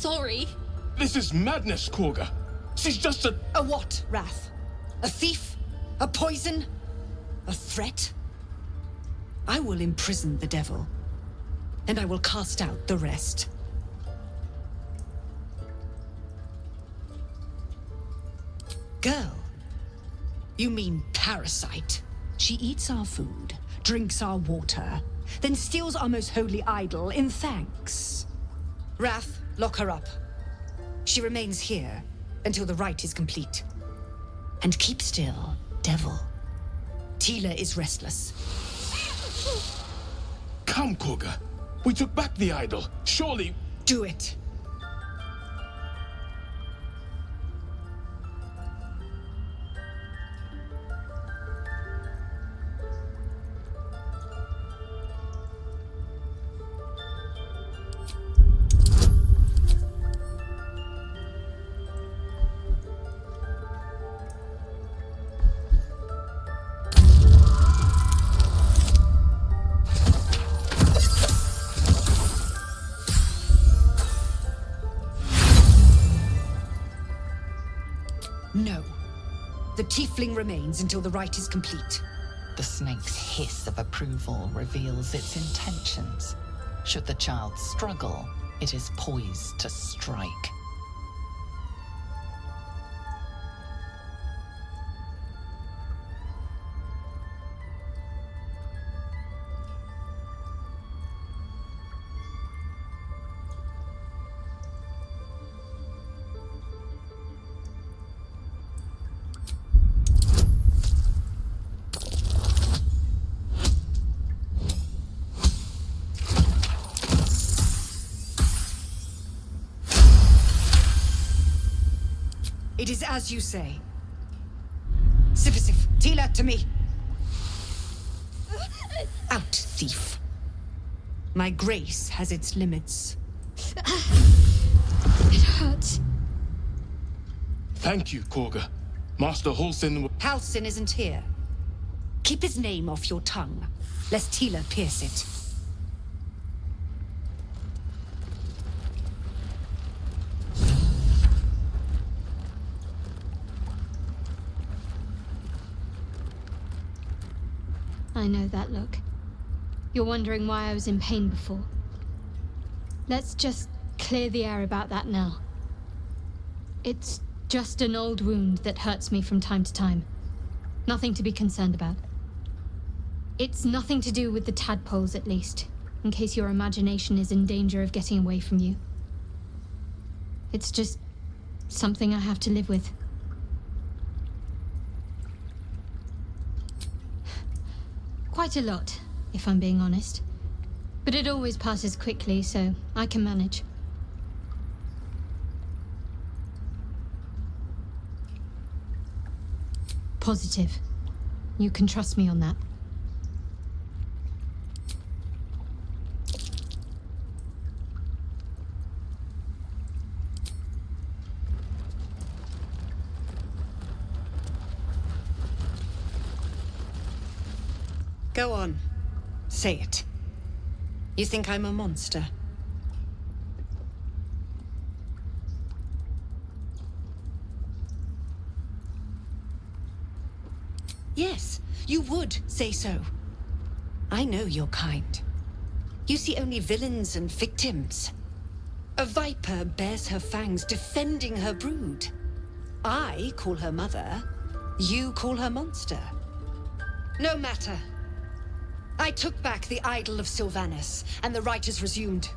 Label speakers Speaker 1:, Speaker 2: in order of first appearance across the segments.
Speaker 1: sorry.
Speaker 2: This is madness, Korga. She's just a...
Speaker 3: A what, Wrath? A thief? A poison? A threat? I will imprison the devil, and I will cast out the rest. Girl, you mean parasite. She eats our food, drinks our water, then steals our most holy idol in thanks. Wrath, lock her up. She remains here until the rite is complete. And keep still, devil. Tila is restless.
Speaker 2: Come, Korga. We took back the idol. Surely...
Speaker 3: Do it. No. The tiefling remains until the rite is complete.
Speaker 4: The snake's hiss of approval reveals its intentions. Should the child struggle, it is poised to strike.
Speaker 3: It is as you say. Sifisif, Tila, to me. Out, thief. My grace has its limits.
Speaker 1: It hurts.
Speaker 2: Thank you, Korga. Master Halsin...
Speaker 3: Halsin isn't here. Keep his name off your tongue, lest Tila pierce it.
Speaker 1: I know that look. You're wondering why I was in pain before. Let's just clear the air about that now. It's just an old wound that hurts me from time to time. Nothing to be concerned about. It's nothing to do with the tadpoles, at least, in case your imagination is in danger of getting away from you. It's just something I have to live with. Quite a lot, if I'm being honest. But it always passes quickly, so I can manage. Positive. You can trust me on that.
Speaker 3: Go on. Say it. You think I'm a monster? Yes, you would say so. I know your kind. You see only villains and victims. A viper bears her fangs defending her brood. I call her mother. You call her monster. No matter. I took back the idol of Sylvanus, and the rite is resumed.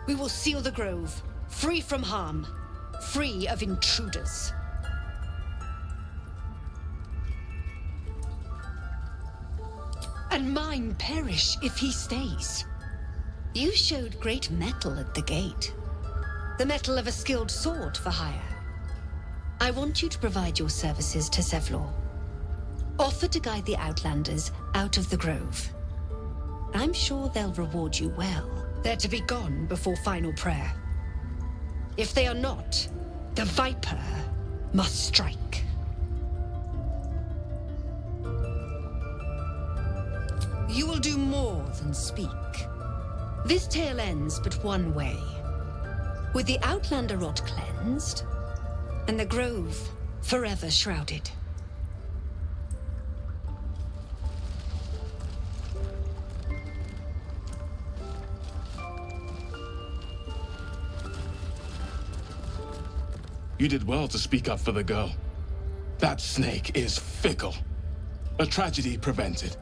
Speaker 3: We will seal the grove, free from harm, free of intruders. And mine perish if he stays. You showed great mettle at the gate. The mettle of a skilled sword for hire. I want you to provide your services to Zevlor. Offer to guide the Outlanders out of the grove. I'm sure they'll reward you well. They're to be gone before final prayer. If they are not, the Viper must strike. You will do more than speak. This tale ends but one way. With the Outlander rot cleansed, and the Grove forever shrouded.
Speaker 2: You did well to speak up for the girl. That snake is fickle. A tragedy prevented.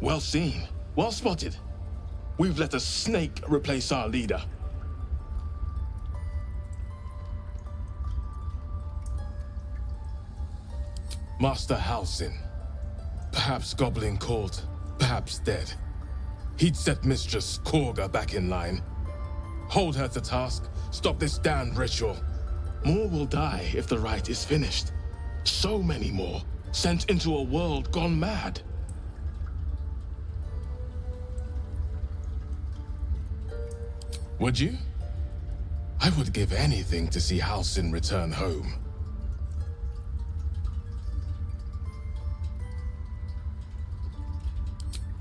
Speaker 2: Well seen. Well spotted. We've let a snake replace our leader. Master Halsin. Perhaps Goblin caught, perhaps dead. He'd set Mistress Korga back in line. Hold her to task, stop this damned ritual. More will die if the rite is finished. So many more, sent into a world gone mad. Would you? I would give anything to see Halsin return home.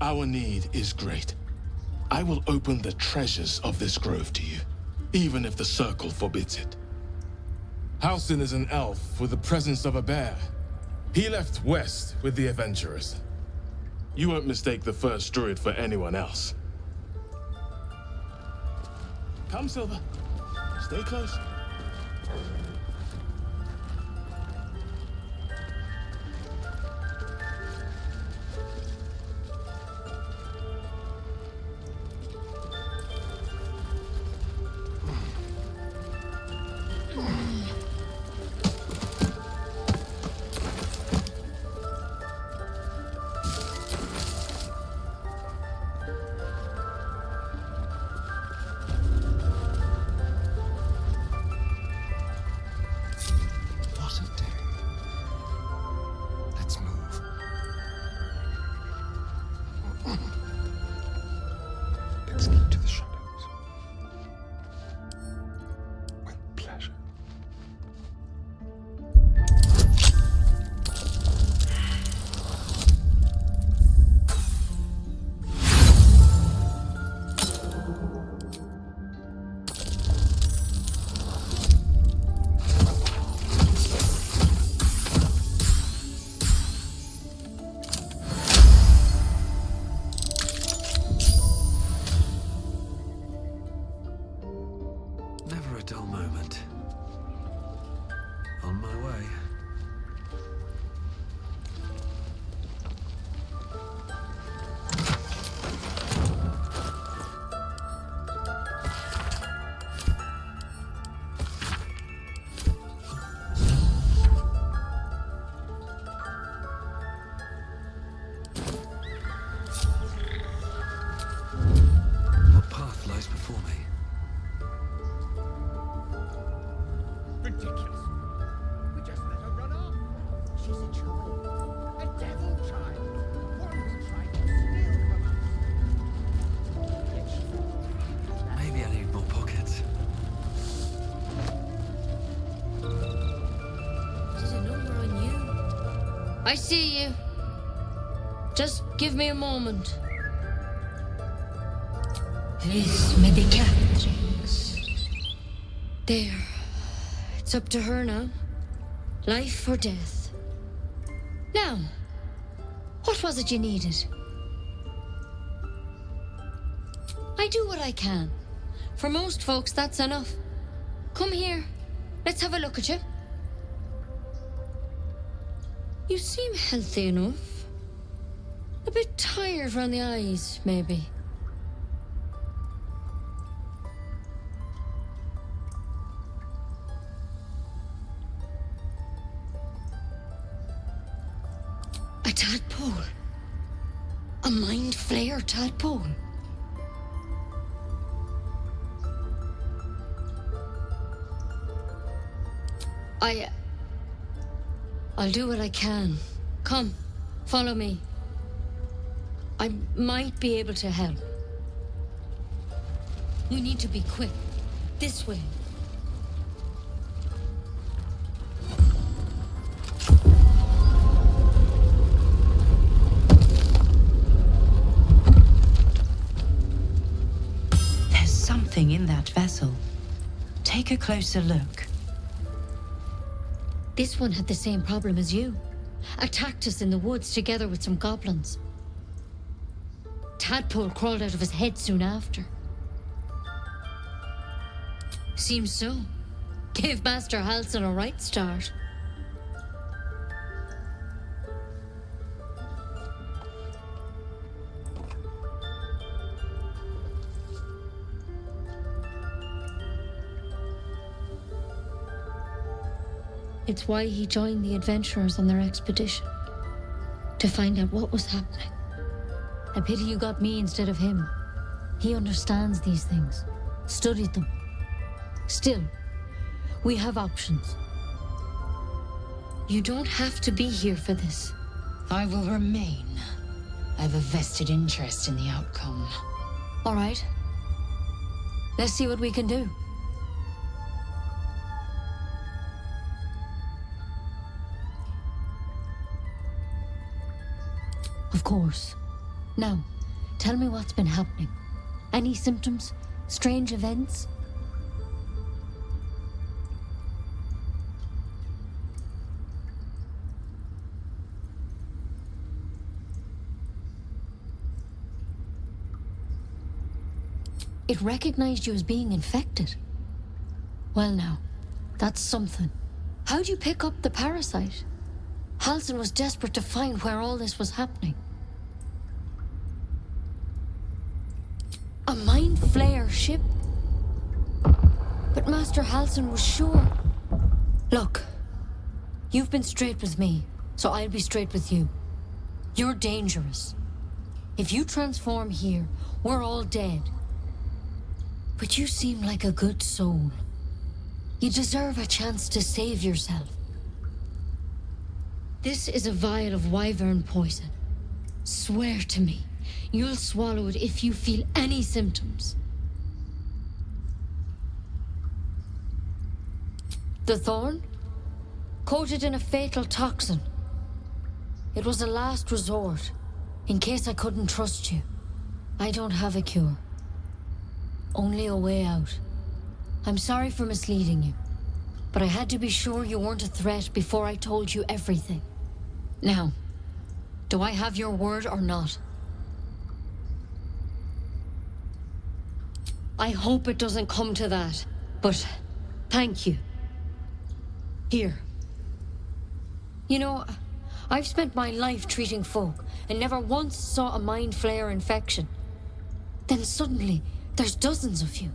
Speaker 2: Our need is great. I will open the treasures of this grove to you, even if the Circle forbids it. Halsin is an elf with the presence of a bear. He left west with the adventurers. You won't mistake the first druid for anyone else. Come, Silver. Stay close.
Speaker 5: I see you. Just give me a moment.
Speaker 3: Vis medicatrix.
Speaker 5: There. It's up to her now. Life or death. Now, what was it you needed? I do what I can. For most folks, that's enough. Come here. Let's have a look at you. You seem healthy enough. A bit tired around the eyes, maybe. A tadpole. A mind flayer tadpole. I'll do what I can. Come, follow me. I might be able to help. We need to be quick. This way.
Speaker 3: that vessel. Take a closer look.
Speaker 5: This one had the same problem as you. Attacked us in the woods together with some goblins. Tadpole crawled out of his head soon after. Seems so. Gave Master Halsin a right start. It's why he joined the adventurers on their expedition. To find out what was happening. A pity you got me instead of him. He understands these things. Studied them. Still, we have options. You don't have to be here for this.
Speaker 6: I will remain. I have a vested interest in the outcome.
Speaker 5: All right. Let's see what we can do. Of course. Now, tell me what's been happening. Any symptoms? Strange events? It recognized you as being infected. Well now, that's something. How'd you pick up the parasite? Halsin was desperate to find where all this was happening. A mind flayer ship? But Master Halsin was sure. Look, you've been straight with me, so I'll be straight with you. You're dangerous. If you transform here, we're all dead. But you seem like a good soul. You deserve a chance to save yourself. This is a vial of wyvern poison. Swear to me, you'll swallow it if you feel any symptoms. The thorn? Coated in a fatal toxin. It was a last resort, in case I couldn't trust you. I don't have a cure. Only a way out. I'm sorry for misleading you, but I had to be sure you weren't a threat before I told you everything. Now, do I have your word or not? I hope it doesn't come to that, but thank you. Here. You know, I've spent my life treating folk and never once saw a mind flayer infection. Then suddenly, there's dozens of you.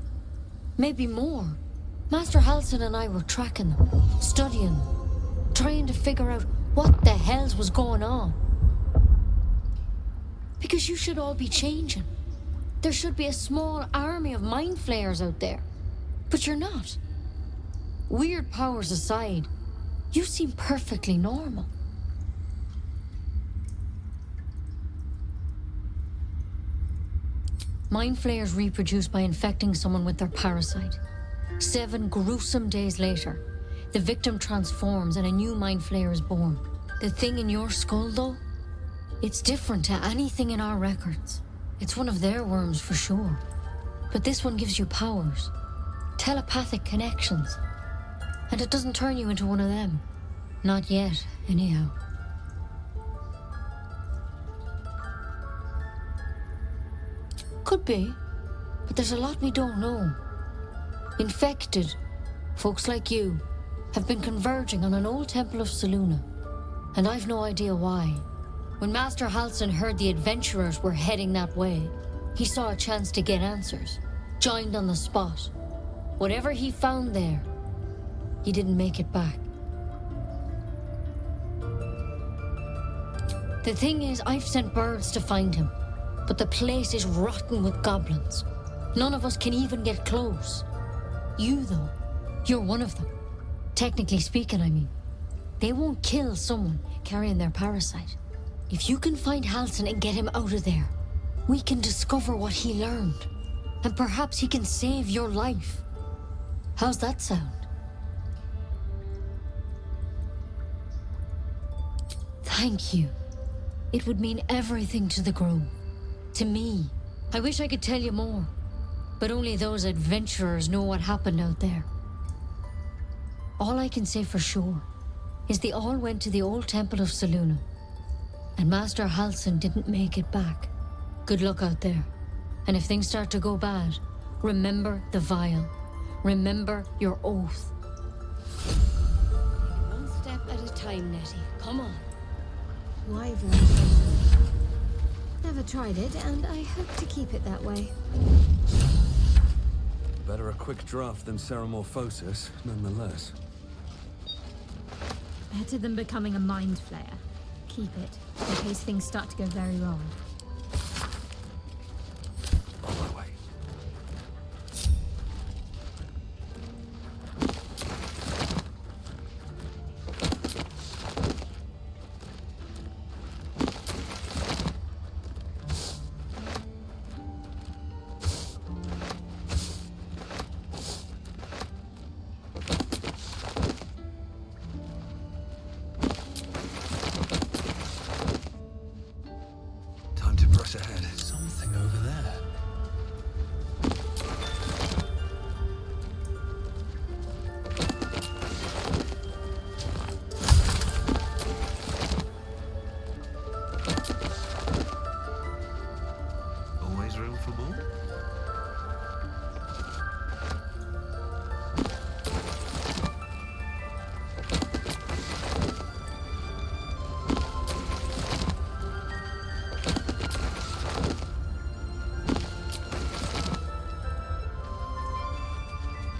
Speaker 5: Maybe more. Master Halsin and I were tracking them, studying them, trying to figure out what the hells was going on. Because you should all be changing. There should be a small army of mind flayers out there. But you're not. Weird powers aside, you seem perfectly normal. Mind flayers reproduce by infecting someone with their parasite. 7 gruesome days later, the victim transforms and a new mind flayer is born. The thing in your skull, though, it's different to anything in our records. It's one of their worms for sure. But this one gives you powers, telepathic connections. And it doesn't turn you into one of them. Not yet, anyhow. Could be, but there's a lot we don't know. Infected, folks like you, have been converging on an old temple of Selûne, and I've no idea why. When Master Halsin heard the adventurers were heading that way, he saw a chance to get answers, joined on the spot. Whatever he found there, he didn't make it back. The thing is, I've sent birds to find him, but the place is rotten with goblins. None of us can even get close. You, though, you're one of them. Technically speaking, I mean. They won't kill someone carrying their parasite. If you can find Halsin and get him out of there, we can discover what he learned. And perhaps he can save your life. How's that sound? Thank you. It would mean everything to the Grove. To me. I wish I could tell you more. but only those adventurers know what happened out there. All I can say for sure is they all went to the old temple of Selûne, and Master Halsin didn't make it back. Good luck out there. And if things start to go bad, remember the vial. Remember your oath.
Speaker 3: One step at a time, Nettie. Come on.
Speaker 1: Wyvern. Never tried it, and I hope to keep it that way.
Speaker 7: Better a quick draft than Ceramorphosis, nonetheless.
Speaker 1: Better than becoming a mind flayer. Keep it, in case things start to go very wrong.
Speaker 7: On my way. Time to press ahead.
Speaker 8: Something over there.
Speaker 7: Always room for more?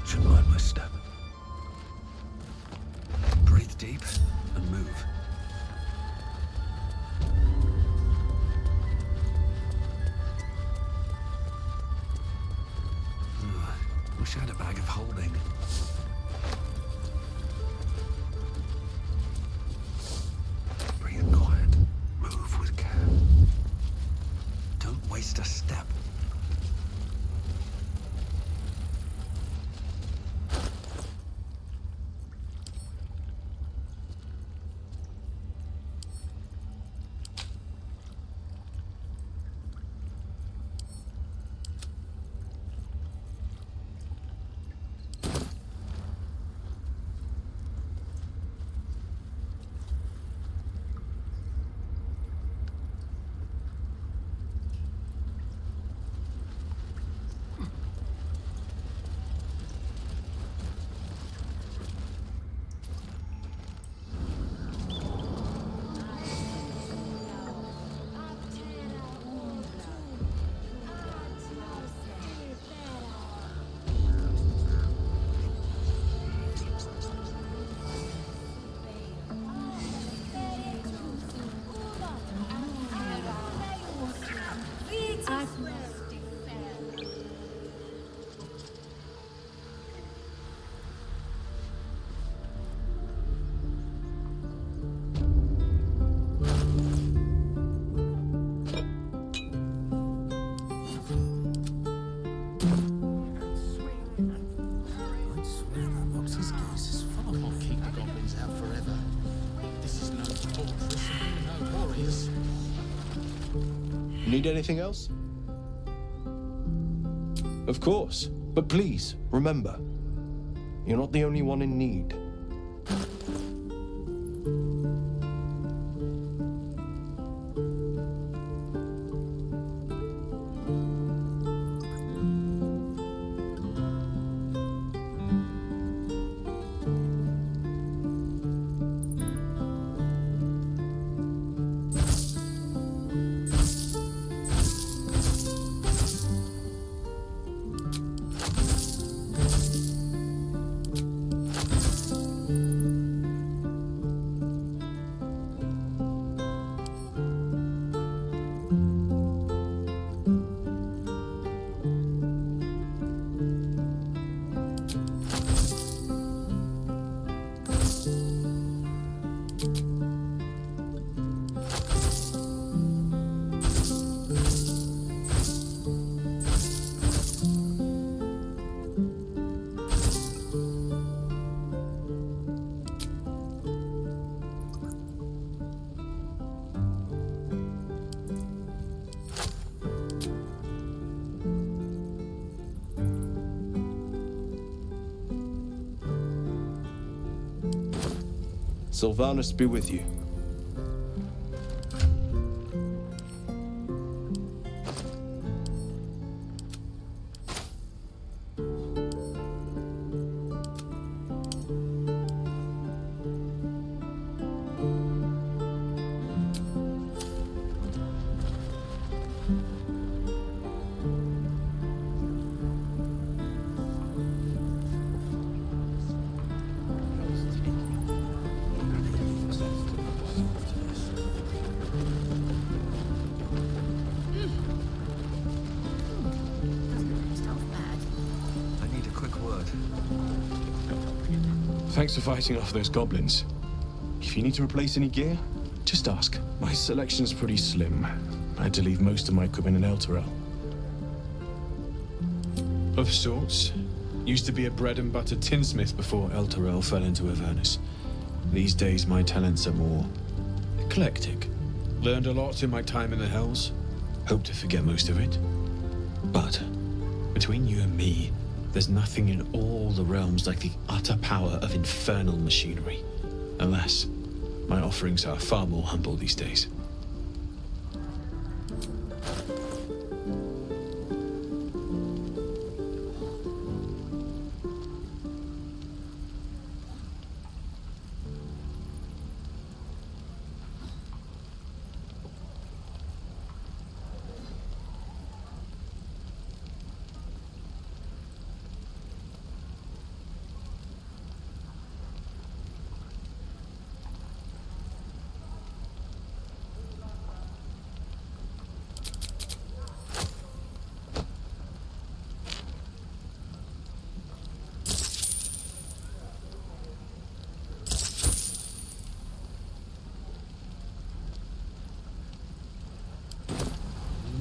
Speaker 7: Should mind my step. Breathe deep and move. Wish I had a bag of holding. Breathe quiet. Move with care. Don't waste a step.
Speaker 9: Need anything else? Of course, but please, remember, you're not the only one in need. Sylvanus be with you.
Speaker 7: I need a quick word.
Speaker 9: Thanks for fighting off those goblins. If you need to replace any gear, just ask. My selection's pretty slim. I had to leave most of my equipment in Elturel.
Speaker 8: Of sorts. Used to be a bread and butter tinsmith before Elturel fell into Avernus. These days my talents are more eclectic. Learned a lot in my time in the Hells. Hope to forget most of it. But between you and me, there's nothing in all the realms like the utter power of infernal machinery. Alas, my offerings are far more humble these days.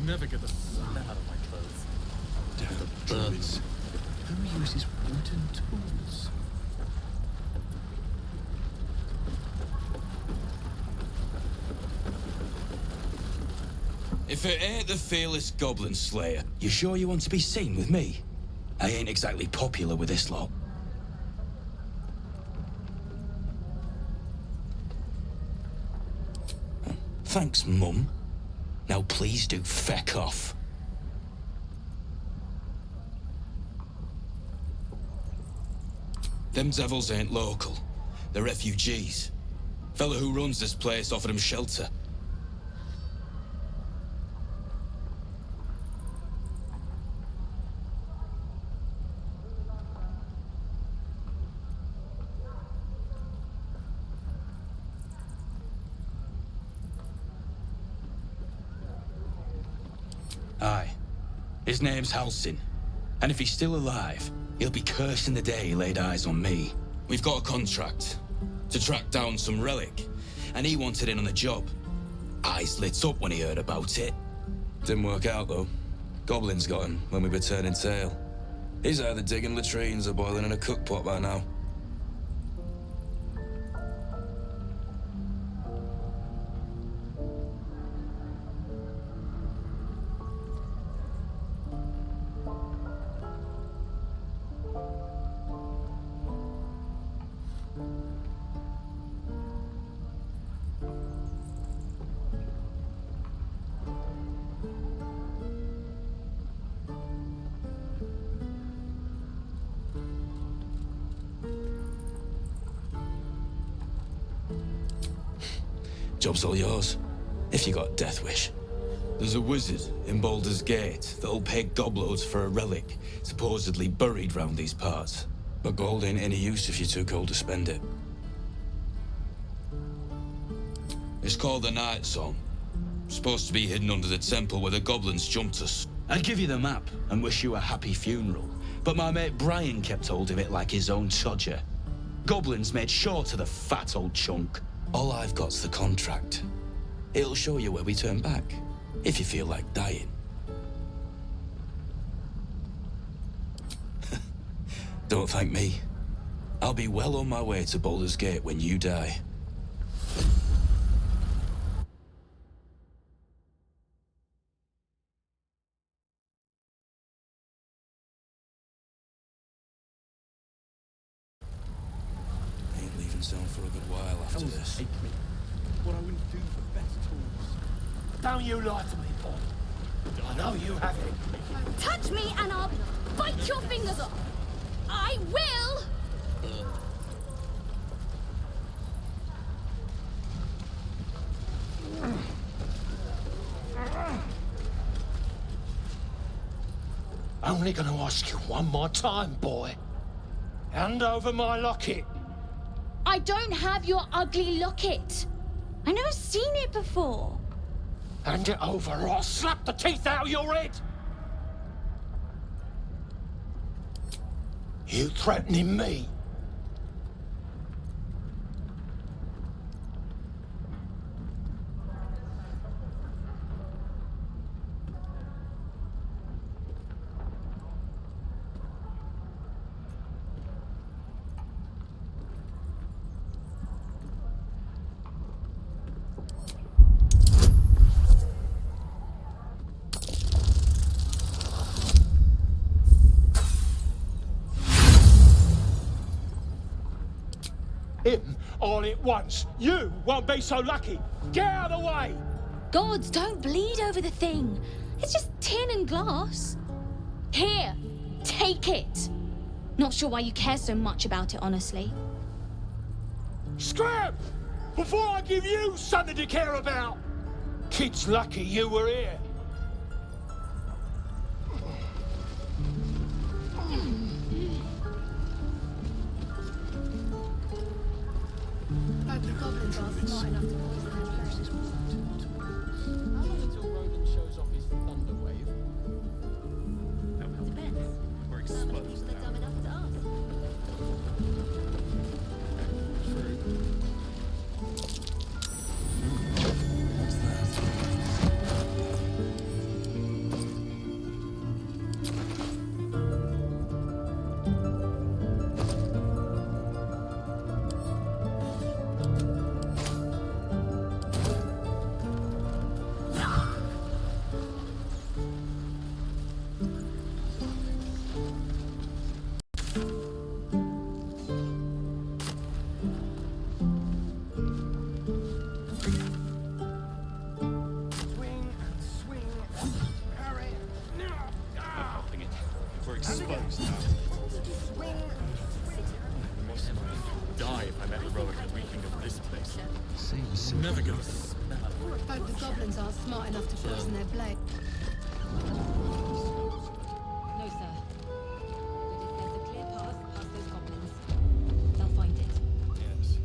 Speaker 10: Never get the sun out of my clothes.
Speaker 8: Damn the Druids. Who uses wooden tools?
Speaker 11: If it ain't the fearless goblin slayer, you sure you want to be seen with me? I ain't exactly popular with this lot. Thanks, Mum. Now please do feck off. Them devils ain't local. They're refugees. Fella who runs this place offered them shelter. Aye. His name's Halsin. And if he's still alive, he'll be cursing the day he laid eyes on me. We've got a contract to track down some relic, and he wanted in on the job. Eyes lit up when he heard about it.
Speaker 12: Didn't work out, though. Goblins got him when we were turning tail. He's either digging latrines or boiling in a cook pot by now.
Speaker 11: Job's all yours, if you got a death wish. There's a wizard in Baldur's Gate that'll pay gobloads for a relic supposedly buried round these parts.
Speaker 12: But gold ain't any use if you're too cold to spend it.
Speaker 11: It's called the Night Song. Supposed to be hidden under the temple where the goblins jumped us. I'd give you the map and wish you a happy funeral, but my mate Brian kept hold of it like his own todger. Goblins made short of the fat old chunk. All I've got's the contract. It'll show you where we turn back, if you feel like dying. Don't thank me. I'll be well on my way to Baldur's Gate when you die.
Speaker 12: Ain't leaving town for a good while after
Speaker 9: to this.
Speaker 10: Take me. What I wouldn't do for better tools.
Speaker 9: Don't you lie to me, boy. I know you have it.
Speaker 1: Touch me and I'll bite your fingers off. I will!
Speaker 9: Only gonna ask you one more time, boy. Hand over my locket.
Speaker 1: I don't have your ugly locket. I never seen it before.
Speaker 9: Hand it over or I'll slap the teeth out of your head. You threatening me? Him all at once. You won't be so lucky. Get out of the way!
Speaker 1: Gods, don't bleed over the thing. It's just tin and glass. Here, take it. Not sure why you care so much about it, honestly.
Speaker 9: Scram! Before I give you something to care about! Kid's lucky you were here.
Speaker 1: The goblins are smart enough to poison their places.
Speaker 13: How long until Ronan shows off his thunder wave?
Speaker 1: Depends.
Speaker 10: We're
Speaker 1: How many
Speaker 10: exposed
Speaker 1: people are dumb
Speaker 10: now.
Speaker 1: enough to ask?
Speaker 10: We're exposed now. Die if I met heroic and reeking of this place.
Speaker 9: Seems
Speaker 10: Never gonna smell.
Speaker 1: The goblins are smart enough to poison their blade. No, sir. But if there's a clear path past those goblins, they'll find it.
Speaker 9: Yes,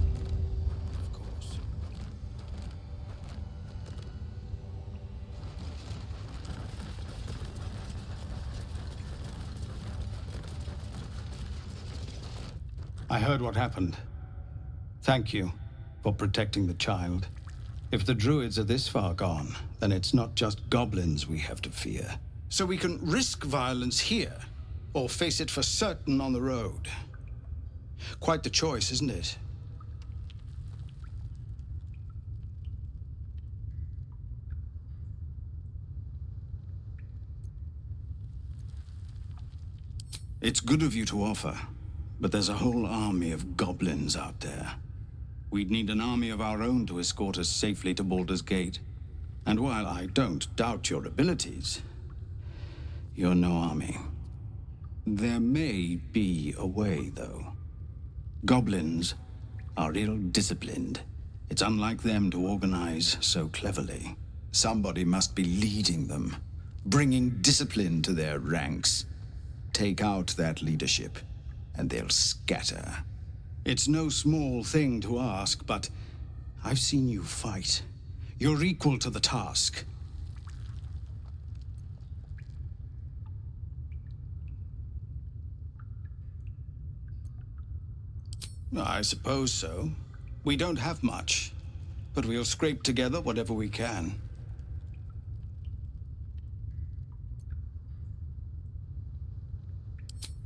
Speaker 9: of course.
Speaker 14: I heard what happened. Thank you for protecting the child. If the druids are this far gone, then it's not just goblins we have to fear. So we can risk violence here, or face it for certain on the road. Quite the choice, isn't it? It's good of you to offer, but there's a whole army of goblins out there. We'd need an army of our own to escort us safely to Baldur's Gate. And while I don't doubt your abilities, you're no army. There may be a way, though. Goblins are ill-disciplined. It's unlike them to organize so cleverly. Somebody must be leading them, bringing discipline to their ranks. Take out that leadership, and they'll scatter. It's no small thing to ask, but I've seen you fight. You're equal to the task. I suppose so. We don't have much, but we'll scrape together whatever we can.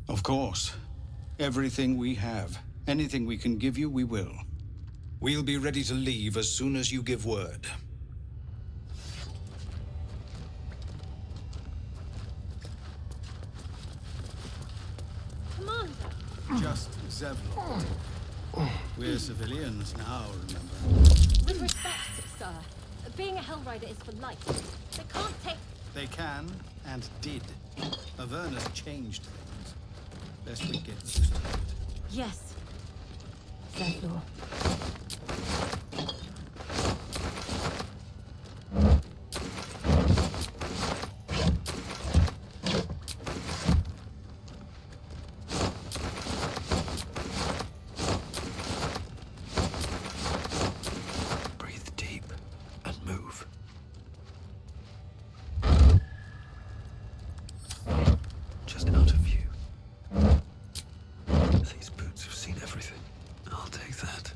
Speaker 14: Of course. Everything we have. Anything we can give you, we will. We'll be ready to leave as soon as you give word.
Speaker 1: Commander!
Speaker 15: Just Zevlon. We're civilians now, remember?
Speaker 16: With respect, sir, being a Hellrider is for life. They can't take...
Speaker 15: They can, and did. Avernus changed things. Best we get used to it.
Speaker 16: Yes.
Speaker 5: Baldur.
Speaker 7: Breathe deep and move. Just out of view. These boots have seen everything. I'll take that.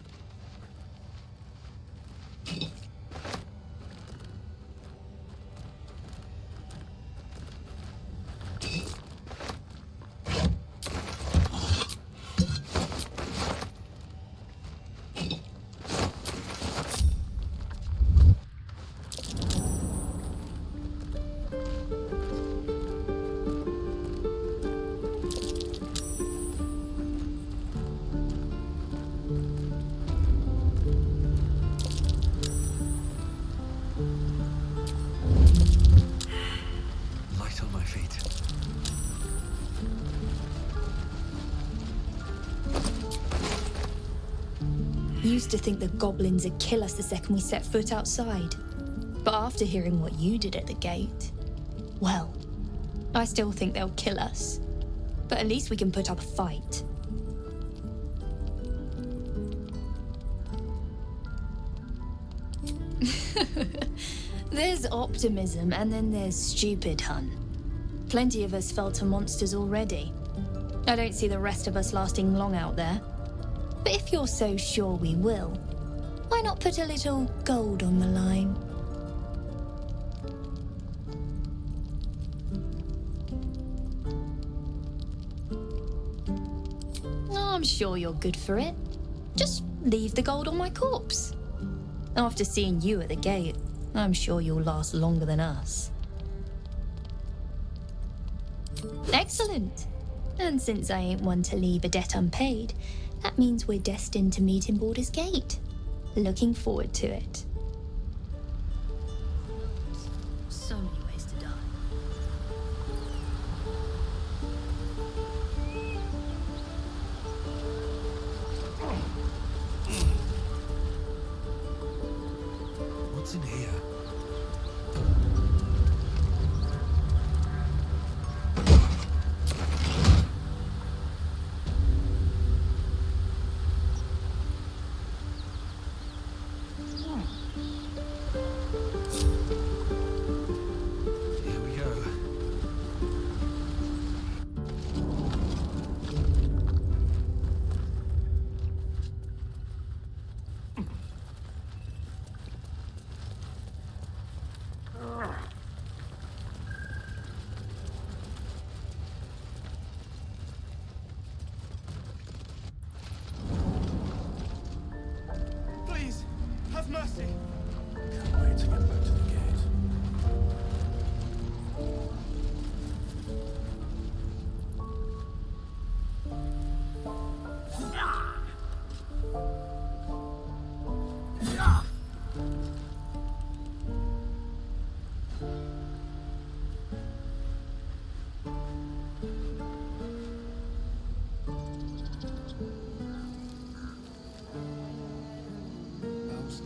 Speaker 7: Light on my feet.
Speaker 17: Used to think the goblins would kill us the second we set foot outside. But after hearing what you did at the gate, well, I still think they'll kill us. But at least we can put up a fight. There's optimism, and then there's stupid, hun. Plenty of us fell to monsters already. I don't see the rest of us lasting long out there. But if you're so sure we will, why not put a little gold on the line? Oh, I'm sure you're good for it. Just leave the gold on my corpse. After seeing you at the gate, I'm sure you'll last longer than us. Excellent. And since I ain't one to leave a debt unpaid, that means we're destined to meet in Baldur's Gate. Looking forward to it. So many ways to die.
Speaker 7: What's in here? Here we go.
Speaker 10: Please, have mercy.
Speaker 7: Can't wait to get back to the gate.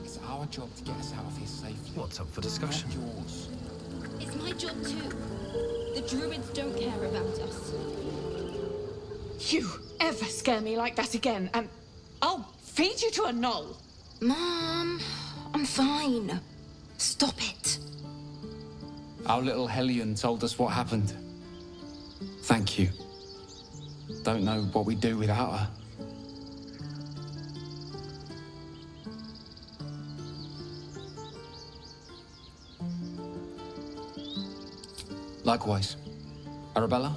Speaker 18: It's our job to get us out of here safely.
Speaker 7: What's up for discussion?
Speaker 18: Not yours.
Speaker 1: It's my job too. The druids don't care about us.
Speaker 19: You ever scare me like that again, and I'll feed you to a knoll.
Speaker 1: Mom, I'm fine. Stop it.
Speaker 18: Our little Hellion told us what happened. Thank you. Don't know what we'd do without her. Likewise. Arabella?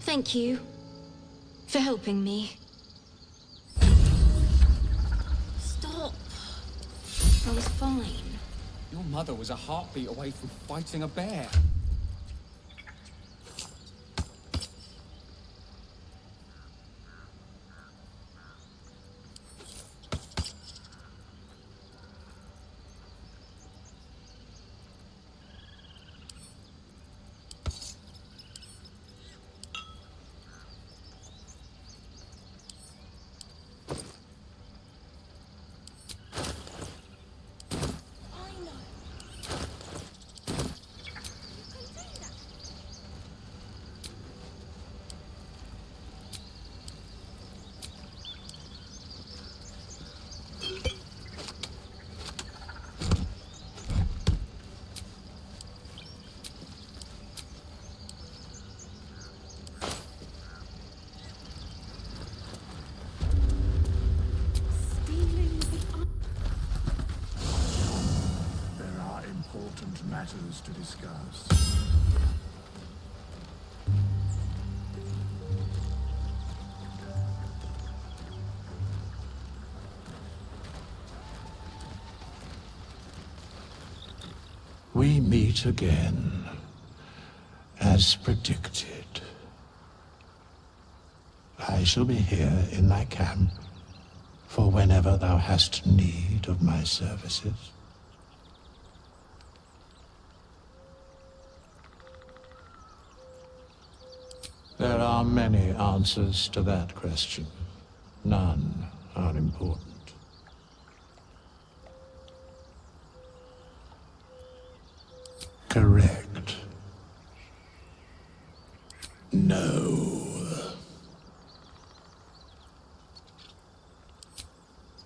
Speaker 1: Thank you for helping me. Stop. I was fine.
Speaker 18: Your mother was a heartbeat away from fighting a bear.
Speaker 20: matters to discuss. We meet again, as predicted. I shall be here in thy camp for whenever thou hast need of my services. There are many answers to that question. None are important. Correct. No.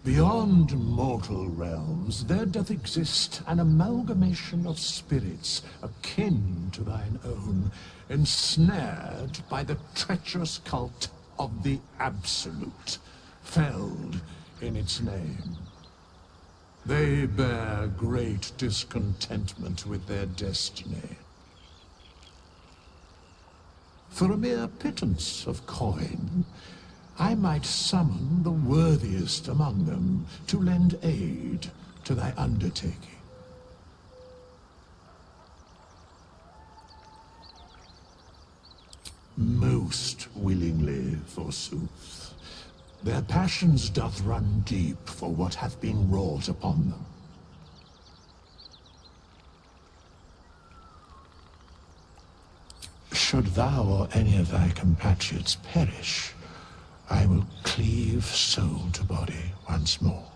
Speaker 20: Beyond mortal realms, there doth exist an amalgamation of spirits akin to thine own, ensnared by the treacherous cult of the Absolute, felled in its name. They bear great discontentment with their destiny. For a mere pittance of coin, I might summon the worthiest among them to lend aid to thy undertaking. Most willingly, forsooth. Their passions doth run deep for what hath been wrought upon them. Should thou or any of thy compatriots perish, I will cleave soul to body once more.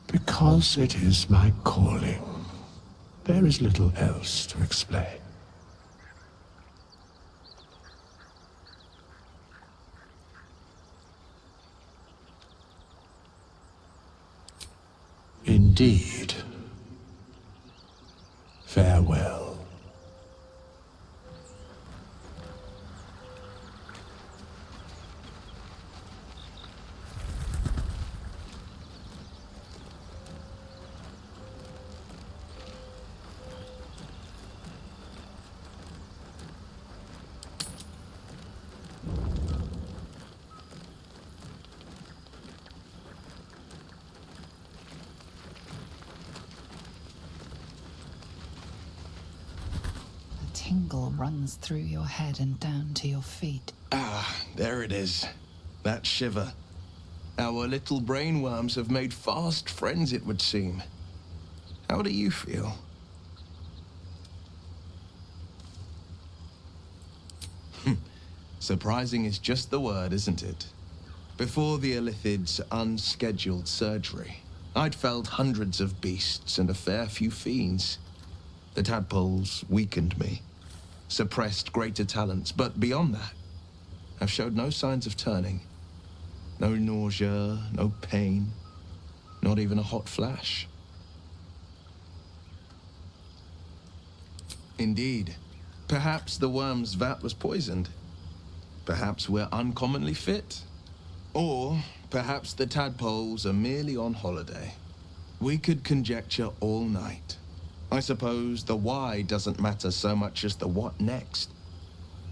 Speaker 20: Because it is my calling, there is little else to explain. Indeed. Farewell.
Speaker 4: Tingle runs through your head and down to your feet.
Speaker 9: Ah, there it is. That shiver. Our little brainworms have made fast friends, it would seem. How do you feel? Surprising is just the word, isn't it? Before the Illithid's unscheduled surgery, I'd felled hundreds of beasts and a fair few fiends. The tadpoles weakened me, suppressed greater talents, but beyond that, I've showed no signs of turning. No nausea, no pain, not even a hot flash. Indeed, perhaps the worm's vat was poisoned. Perhaps we're uncommonly fit. Or perhaps the tadpoles are merely on holiday. We could conjecture all night. I suppose the why doesn't matter so much as the what next.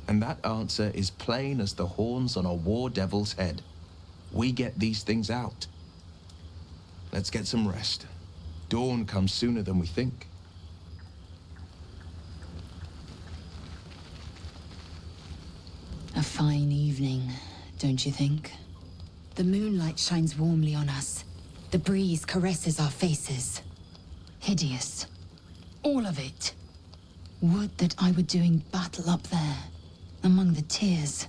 Speaker 9: And that answer is plain as the horns on a war devil's head. We get these things out. Let's get some rest. Dawn comes sooner than we think.
Speaker 6: A fine evening, don't you think? The moonlight shines warmly on us. The breeze caresses our faces. Hideous. All of it. Would that I were doing battle up there, among the tears.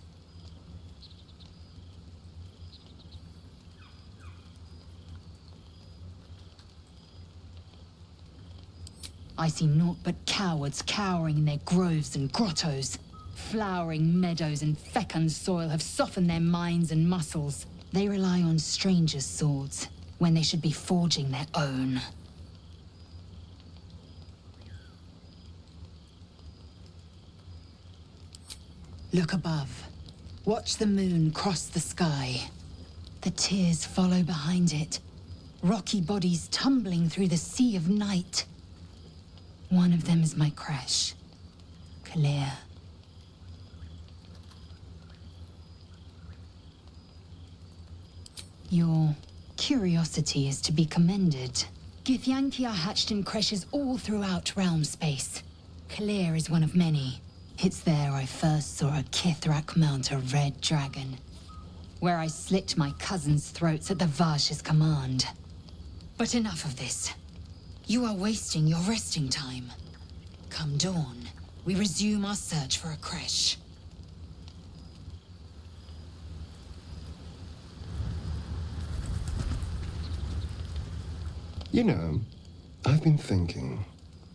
Speaker 6: I see naught but cowards cowering in their groves and grottos. Flowering meadows and fecund soil have softened their minds and muscles. They rely on strangers' swords, when they should be forging their own. Look above. Watch the moon cross the sky. The tears follow behind it, rocky bodies tumbling through the sea of night. One of them is my crash. Clear. Your curiosity is to be commended. Githyanki are hatched in creches all throughout realm space. Clear is one of many. It's there I first saw a Kithrak mount a red dragon, where I slit my cousins' throats at the Vash's command. But enough of this. You are wasting your resting time. Come dawn, we resume our search for a creche.
Speaker 21: You know, I've been thinking,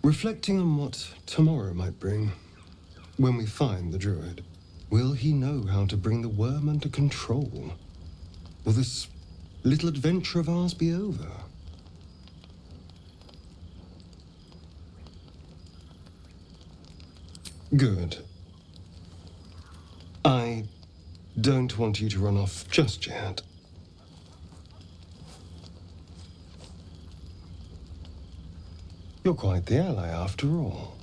Speaker 21: reflecting on what tomorrow might bring. When we find the Druid, will he know how to bring the worm under control? Will this little adventure of ours be over? Good. I don't want you to run off just yet. You're quite the ally after all.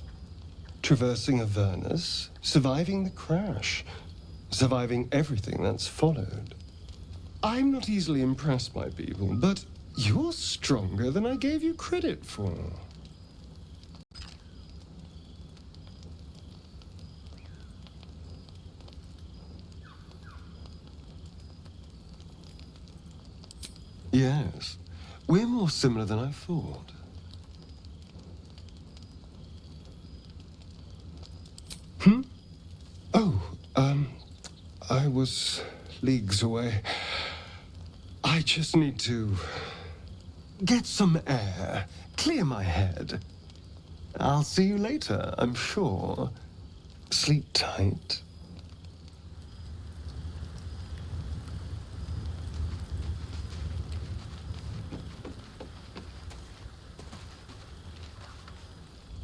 Speaker 21: Traversing Avernus, surviving the crash, surviving everything that's followed. I'm not easily impressed by people, but you're stronger than I gave you credit for. Yes, we're more similar than I thought. I was leagues away. I just need to get some air, clear my head. I'll see you later, I'm sure. Sleep tight.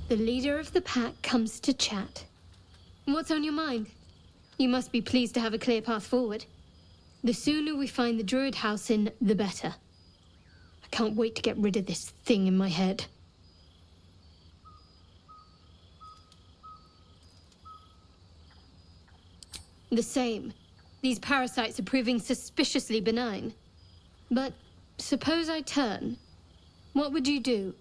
Speaker 1: The leader of the pack comes to chat. What's on your mind? You must be pleased to have a clear path forward. The sooner we find the Druid house in, the better. I can't wait to get rid of this thing in my head. The same. These parasites are proving suspiciously benign. But suppose I turn. What would you do?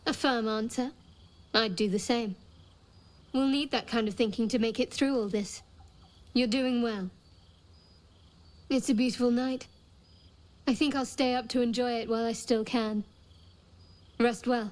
Speaker 1: A firm answer. I'd do the same. We'll need that kind of thinking to make it through all this. You're doing well. It's a beautiful night. I think I'll stay up to enjoy it while I still can. Rest well.